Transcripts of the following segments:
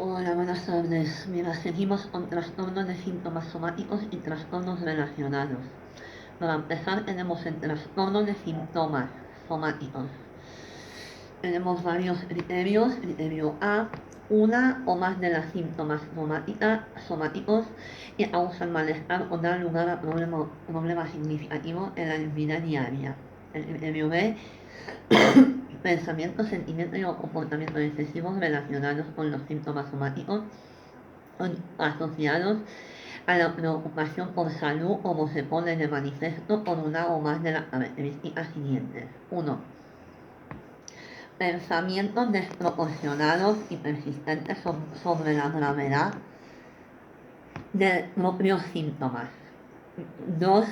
Hola, buenas tardes. Mira, seguimos con trastornos de síntomas somáticos y trastornos relacionados. Para empezar, tenemos el trastorno de síntomas somáticos. Tenemos varios criterios. Criterio A, una o más de las síntomas somáticos que causan malestar o dan lugar a problemas significativos en la vida diaria. El criterio B, pensamientos, sentimientos o comportamientos excesivos relacionados con los síntomas somáticos asociados a la preocupación por salud, como se pone de manifiesto por una o más de las características siguientes. 1. Pensamientos desproporcionados y persistentes sobre la gravedad de propios síntomas. 2.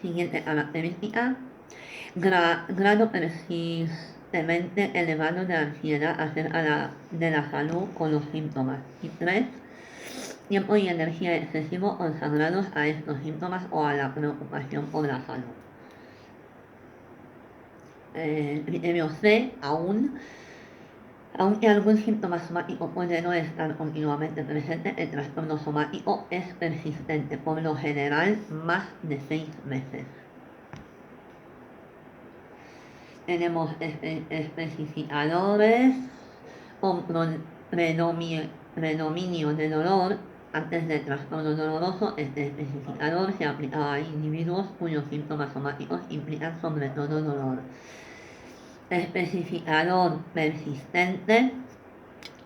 Siguiente característica: grado persistentemente elevado de ansiedad acerca de la salud con los síntomas. Y 3. Tiempo y energía excesivos consagrados a estos síntomas o a la preocupación por la salud. Criterio C, aunque algún síntoma somático puede no estar continuamente presente, el trastorno somático es persistente, por lo general más de 6 meses. Tenemos especificadores con predominio de dolor. Antes del trastorno doloroso, este especificador se aplica a individuos cuyos síntomas somáticos implican sobre todo dolor. Especificador persistente.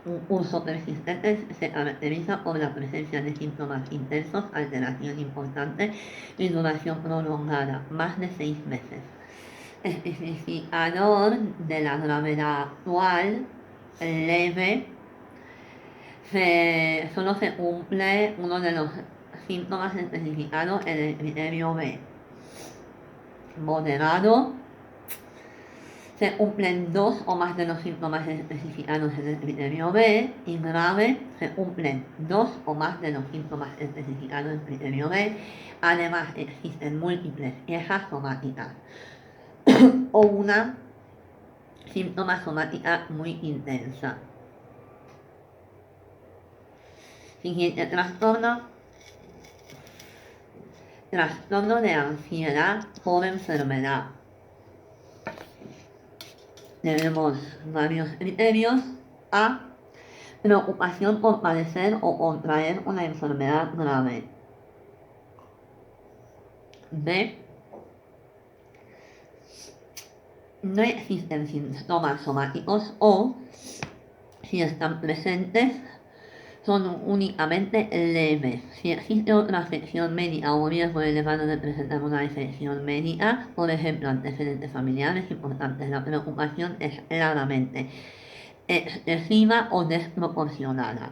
Un curso persistente se caracteriza por la presencia de síntomas intensos, alteración importante y duración prolongada, más de 6 meses. Especificador de la gravedad actual, leve. Solo se cumple uno de los síntomas especificados en el criterio B. Moderado, se cumplen 2 o más de los síntomas especificados en el criterio B. Y grave, se cumplen 2 o más de los síntomas especificados en el criterio B. Además, existen múltiples quejas somáticas o una síntoma somática muy intensa. Siguiente trastorno: trastorno de ansiedad por enfermedad. Tenemos varios criterios. A. Preocupación por padecer o contraer una enfermedad grave. B. No existen síntomas somáticos o, si están presentes, son únicamente leves. Si existe otra afección médica o riesgo elevado de presentar una afección médica, por ejemplo, antecedentes familiares importantes, la preocupación es claramente excesiva o desproporcionada.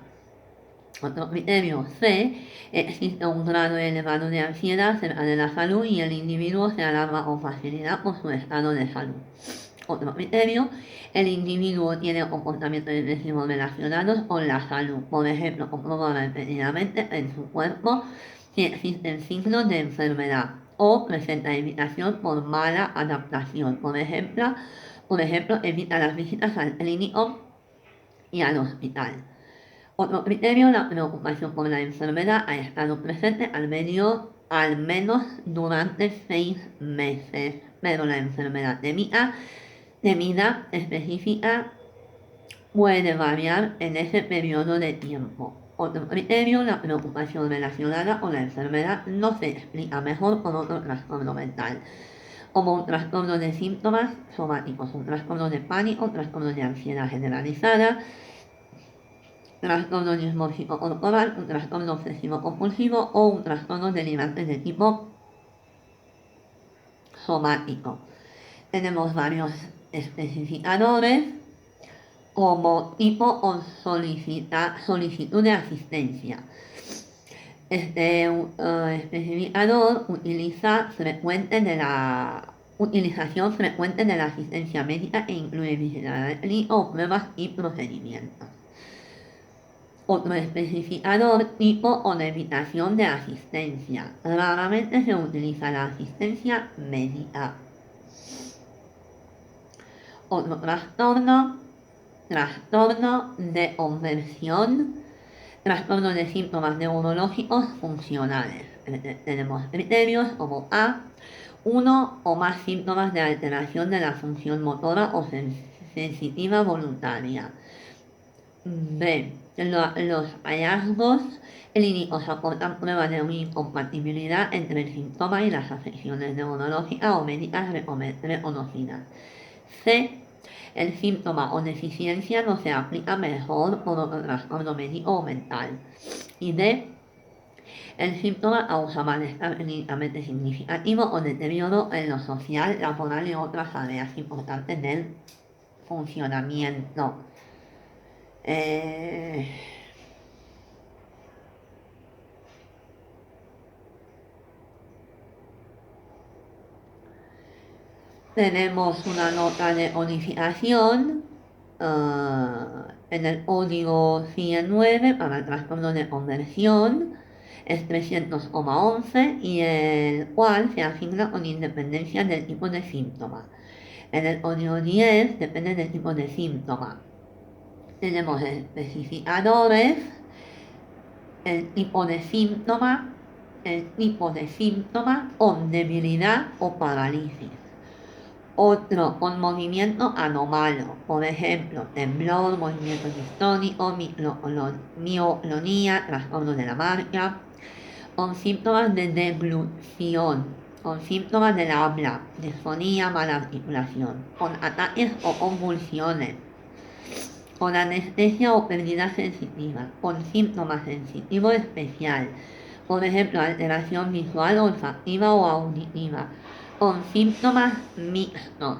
Otro criterio C, existe un grado elevado de ansiedad cerca de la salud y el individuo se alarma con facilidad por su estado de salud. Otro criterio: el individuo tiene comportamientos agresivos relacionados con la salud, por ejemplo, comprobar repetidamente en su cuerpo si existen signos de enfermedad o presenta evitación por mala adaptación, por ejemplo, evita las visitas al clínico y al hospital. Otro criterio: la preocupación por la enfermedad ha estado presente al menos durante 6 meses, pero la enfermedad temida específica puede variar en ese periodo de tiempo. Otro criterio: la preocupación relacionada con la enfermedad no se explica mejor por otro trastorno mental, como un trastorno de síntomas somáticos, un trastorno de pánico, un trastorno de ansiedad generalizada, trastorno dismórfico corporal, un trastorno obsesivo compulsivo o un trastorno delirante de tipo somático. Tenemos varios especificadores como tipo o solicitud de asistencia. Este especificador utilización frecuente de la asistencia médica e incluye vigilancia clínica, pruebas y procedimientos. Otro especificador: tipo o limitación de asistencia. Raramente se utiliza la asistencia médica. Otro trastorno: trastorno de conversión, trastorno de síntomas neurológicos funcionales. Tenemos criterios como A, uno o más síntomas de alteración de la función motora o sensitiva voluntaria. B. Los hallazgos clínicos aportan pruebas de una incompatibilidad entre el síntoma y las afecciones neurológicas o médicas reconocidas. C. El síntoma o deficiencia no se aplica mejor por otro trastorno médico o mental. Y D. El síntoma causa malestar clínicamente significativo o deterioro en lo social, laboral y otras áreas importantes del funcionamiento. Tenemos una nota de codificación en el código 109 para el trastorno de conversión, es 300,11 y el cual se asigna con independencia del tipo de síntoma. En el código 10 depende del tipo de síntoma. Tenemos especificadores, el tipo de síntoma con debilidad o parálisis. Otro con movimiento anómalo, por ejemplo, temblor, movimiento distónico, mioclonía, trastorno de la marcha, con síntomas de deglución, con síntomas del habla, disfonía, mala articulación, con ataques o convulsiones, con anestesia o pérdida sensitiva, con síntomas sensitivos especial, por ejemplo, alteración visual, olfativa o auditiva, con síntomas mixtos.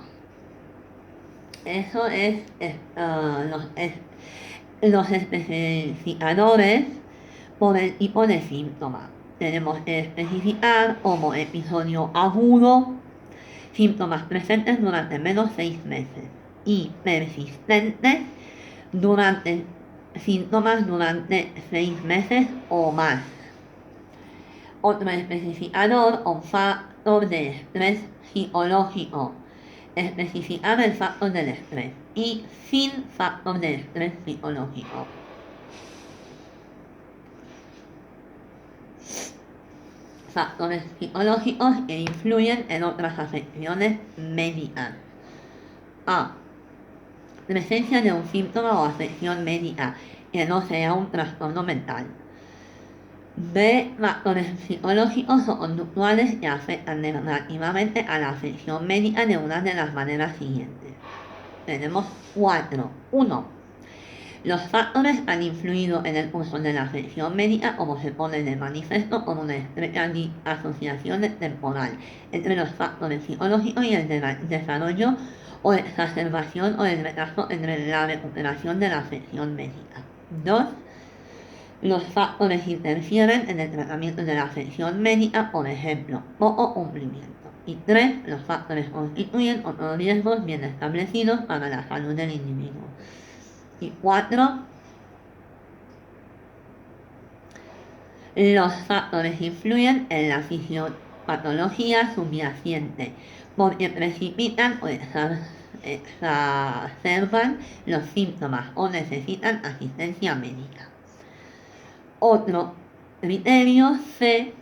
Eso es los especificadores por el tipo de síntoma. Tenemos que especificar como episodio agudo, síntomas presentes durante menos 6 meses y persistentes síntomas durante 6 meses o más. Otro especificador o factor de estrés psicológico. Especificar el factor del estrés y sin factor de estrés psicológico. Factores psicológicos que influyen en otras afecciones médicas. A. Presencia de un síntoma o afección médica que no sea un trastorno mental. B. Factores psicológicos o conductuales que afectan negativamente a la afección médica de una de las maneras siguientes. Tenemos 4. 1. Los factores han influido en el curso de la afección médica, como se pone de manifiesto con una estrecha asociación temporal entre los factores psicológicos y el desarrollo o exacerbación o el retraso en la recuperación de la afección médica. 2. Los factores interfieren en el tratamiento de la afección médica, por ejemplo, poco cumplimiento. Y 3. Los factores constituyen otros riesgos bien establecidos para la salud del individuo. Y 4. Los factores influyen en la fisiopatología subyacente porque precipitan o exacerban los síntomas o necesitan asistencia médica. Otro criterio C.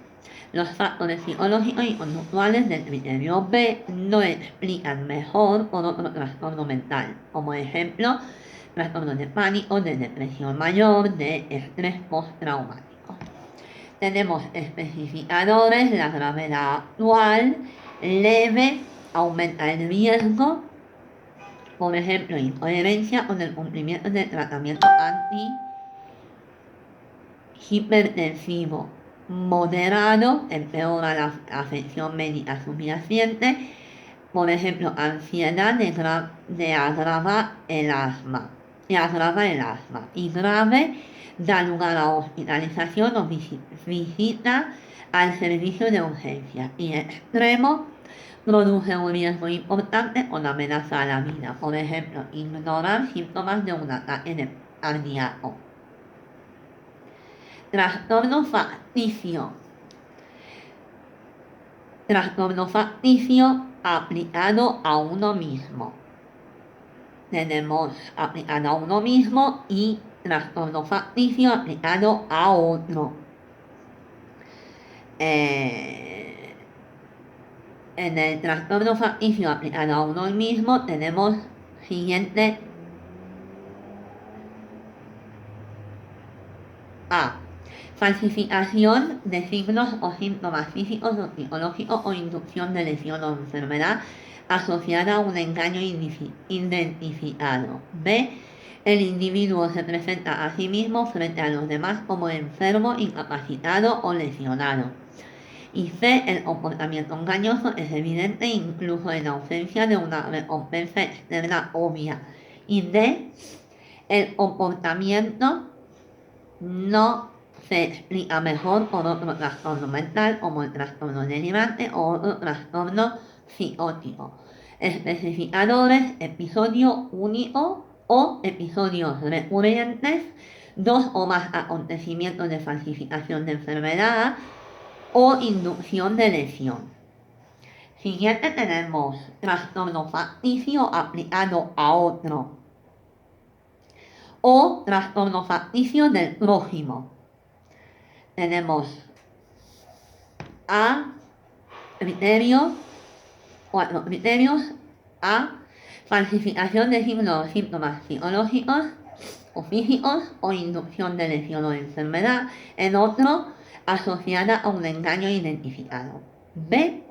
Los factores psicológicos y conductuales del criterio B no explican mejor por otro trastorno mental, como ejemplo, trastorno de pánico, de depresión mayor, de estrés postraumático. Tenemos especificadores, la gravedad actual, leve, aumenta el riesgo, por ejemplo, incoherencia con el cumplimiento del tratamiento hipertensivo. Moderado, empeora la afección médica subyacente, por ejemplo, ansiedad de agrava el asma. Y grave, da lugar a hospitalización o visita al servicio de urgencia. Y extremo, produce un riesgo importante con amenaza a la vida. Por ejemplo, ignorar síntomas de un ataque cardíaco. Trastorno facticio. Trastorno facticio aplicado a uno mismo. tenemos aplicado a uno mismo y trastorno facticio aplicado a otro. En el trastorno facticio aplicado a uno mismo tenemos siguiente A. Falsificación de signos o síntomas físicos o psicológicos o inducción de lesión o enfermedad asociada a un engaño identificado. B. El individuo se presenta a sí mismo frente a los demás como enfermo, incapacitado o lesionado. Y C. El comportamiento engañoso es evidente incluso en ausencia de una recompensa externa obvia. Y D. El comportamiento no se explica mejor por otro trastorno mental como el trastorno delirante o otro trastorno psicótico. Especificadores: episodio único o episodios recurrentes, dos o más acontecimientos de falsificación de enfermedad o inducción de lesión. Siguiente tenemos trastorno facticio aplicado a otro o trastorno facticio del prójimo. Tenemos A, cuatro criterios. A, falsificación de signos o síntomas psicológicos o físicos o inducción de lesión o enfermedad. En otro, asociada a un engaño identificado. B,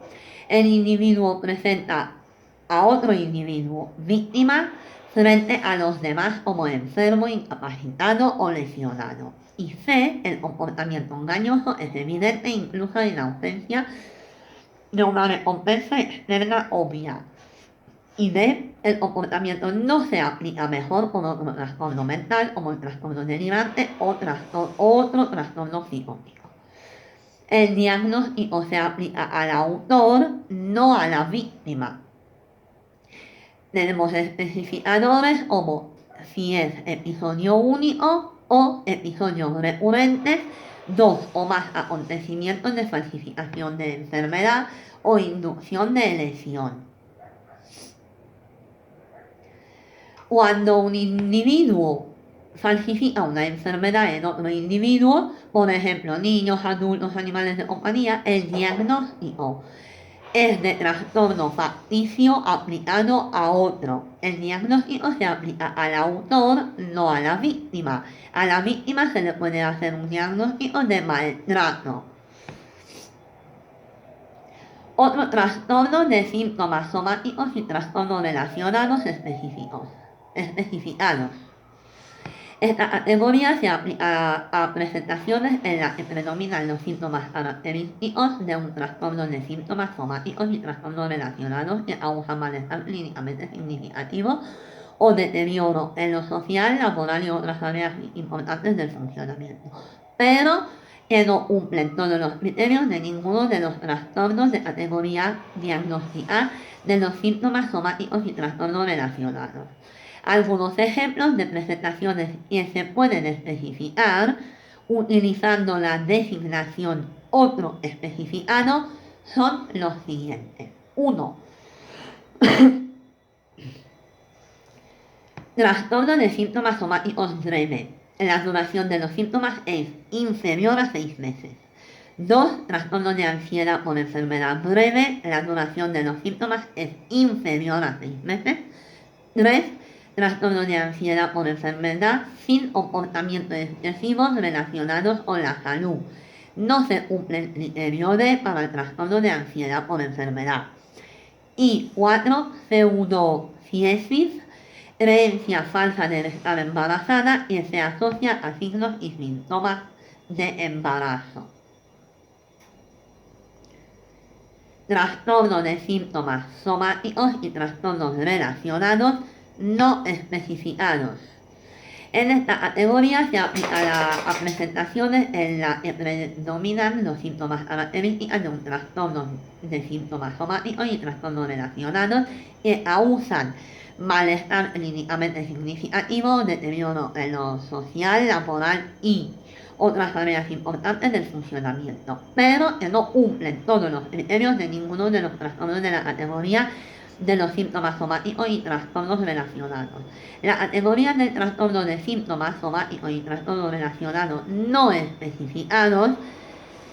el individuo presenta a otro individuo víctima frente a los demás como enfermo, incapacitado o lesionado. Y C, el comportamiento engañoso es evidente incluso en ausencia de una recompensa externa obvia. Y D, el comportamiento no se aplica mejor con otro trastorno mental como el trastorno delirante o otro trastorno psicótico. El diagnóstico se aplica al autor, no a la víctima. Tenemos especificadores como si es episodio único o episodios recurrentes, dos o más acontecimientos de falsificación de enfermedad o inducción de lesión. Cuando un individuo falsifica una enfermedad en otro individuo, por ejemplo, niños, adultos, animales de compañía, el diagnóstico es de trastorno facticio aplicado a otro. El diagnóstico se aplica al autor, no a la víctima. A la víctima se le puede hacer un diagnóstico de maltrato. Otro trastorno de síntomas somáticos y trastornos relacionados especificados. Esta categoría se aplica a presentaciones en las que predominan los síntomas característicos de un trastorno de síntomas somáticos y trastornos relacionados que causan malestar clínicamente significativo o deterioro en lo social, laboral y otras áreas importantes del funcionamiento, pero que no cumplen todos los criterios de ninguno de los trastornos de categoría diagnóstica de los síntomas somáticos y trastornos relacionados. Algunos ejemplos de presentaciones que se pueden especificar utilizando la designación otro especificado son los siguientes. 1. Trastorno de síntomas somáticos breve. La duración de los síntomas es inferior a 6 meses. 2. Trastorno de ansiedad por enfermedad breve. La duración de los síntomas es inferior a 6 meses. 3. Trastorno de ansiedad por enfermedad sin comportamientos excesivos relacionados con la salud. No se cumple el criterio D para el trastorno de ansiedad por enfermedad. Y 4. Pseudociesis, creencia falsa de estar embarazada que se asocia a signos y síntomas de embarazo. Trastorno de síntomas somáticos y trastornos relacionados no especificados. En esta categoría se aplica a presentaciones en las que predominan los síntomas características de un trastorno de síntomas somáticos y trastornos relacionados que causan malestar clínicamente significativo, deterioro en lo social, laboral y otras áreas importantes del funcionamiento, pero que no cumplen todos los criterios de ninguno de los trastornos de la categoría de los síntomas somáticos y trastornos relacionados. La categoría de trastornos de síntomas somáticos y trastornos relacionados no especificados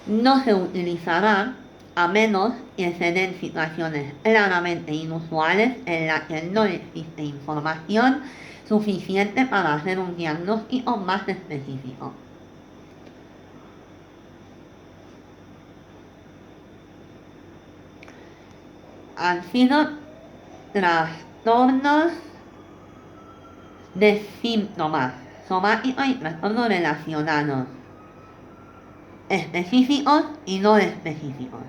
no se utilizará a menos que se den situaciones claramente inusuales en las que no existe información suficiente para hacer un diagnóstico más específico. Han sido trastornos de síntomas somáticos y trastornos relacionados, específicos y no específicos.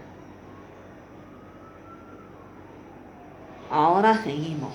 Ahora seguimos.